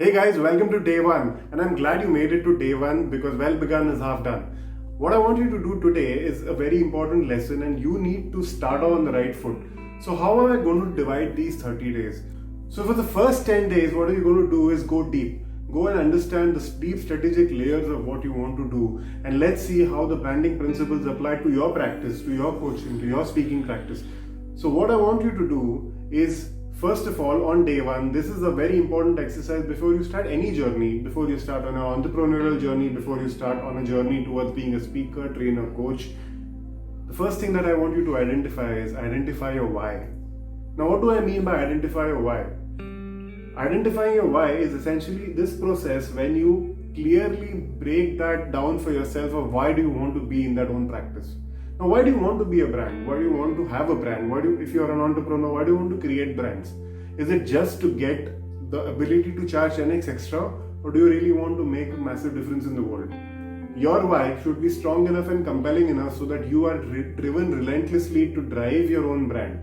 Hey guys, welcome to day one, and I'm glad you made it to day one because well begun is half done. What I want you to do today is a very important lesson, and you need to start on the right foot. So, how am I going to divide these 30 days? So, for the first 10 days, what you're going to do is go deep. Go and understand the deep strategic layers of what you want to do, and let's see how the branding principles apply to your practice, to your coaching, to your speaking practice. So, what I want you to do is first of all, on day one, this is a very important exercise before you start any journey, before you start on an entrepreneurial journey, before you start on a journey towards being a speaker, trainer, coach. The first thing that I want you to identify is identify your why. Now, what do I mean by identify your why? Identifying your why is essentially this process when you clearly break that down for yourself of why do you want to be in that own practice. Now, why do you want to be a brand? Why do you want to have a brand? If you are an entrepreneur, why do you want to create brands? Is it just to get the ability to charge 10x extra, or do you really want to make a massive difference in the world? Your why should be strong enough and compelling enough so that you are driven relentlessly to drive your own brand.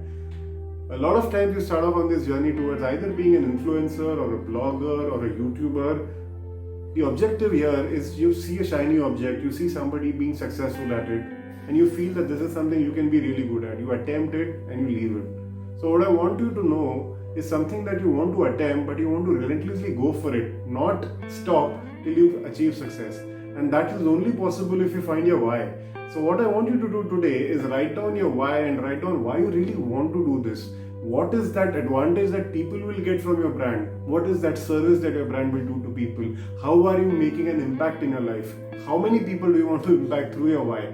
A lot of times you start off on this journey towards either being an influencer or a blogger or a YouTuber. The objective here is you see a shiny object, you see somebody being successful at it, and you feel that this is something you can be really good at. You attempt it and you leave it. So what I want you to know is something that you want to attempt, but you want to relentlessly go for it, not stop till you achieve success. And that is only possible if you find your why. So what I want you to do today is write down your why and write down why you really want to do this. What is that advantage that people will get from your brand? What is that service that your brand will do to people? How are you making an impact in your life? How many people do you want to impact through your why?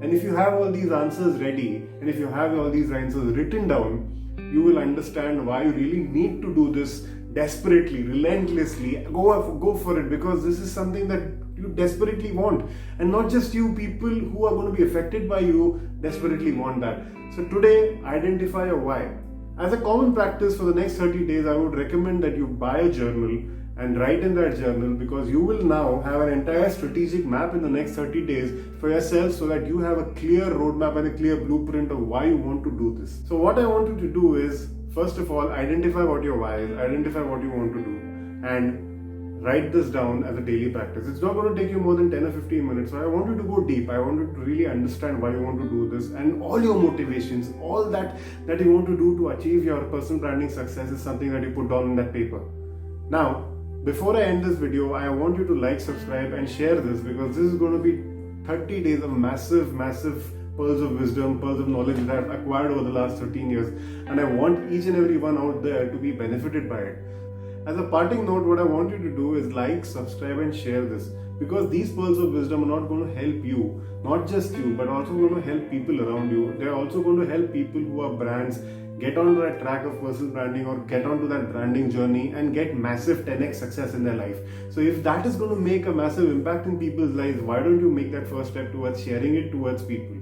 And if you have all these answers ready, and if you have all these answers written down, you will understand why you really need to do this desperately, relentlessly. Go for it, because this is something that you desperately want. And not just you, people who are going to be affected by you desperately want that. So today, identify your why. As a common practice for the next 30 days, I would recommend that you buy a journal and write in that journal, because you will now have an entire strategic map in the next 30 days for yourself, so that you have a clear roadmap and a clear blueprint of why you want to do this. So what I want you to do is, first of all, identify what your why is, identify what you want to do, and write this down as a daily practice. It's not going to take you more than 10 or 15 minutes. So I want you to go deep. I want you to really understand why you want to do this, and all your motivations, all that you want to do to achieve your personal branding success is something that you put down in that paper. Now, before I end this video, I want you to like, subscribe and share this, because this is going to be 30 days of massive pearls of wisdom, pearls of knowledge that I've acquired over the last 13 years, and I want each and every one out there to be benefited by it. As a parting note, what I want you to do is like, subscribe and share this, because these pearls of wisdom are not going to help you, not just you, but also going to help people around you. They're also going to help people who are brands get onto that track of personal branding, or get onto that branding journey and get massive 10x success in their life. So if that is going to make a massive impact in people's lives, why don't you make that first step towards sharing it towards people?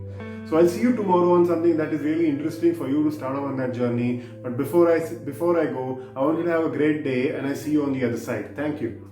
So I'll see you tomorrow on something that is really interesting for you to start off on that journey. But before I go, I want you to have a great day, and I see you on the other side. Thank you.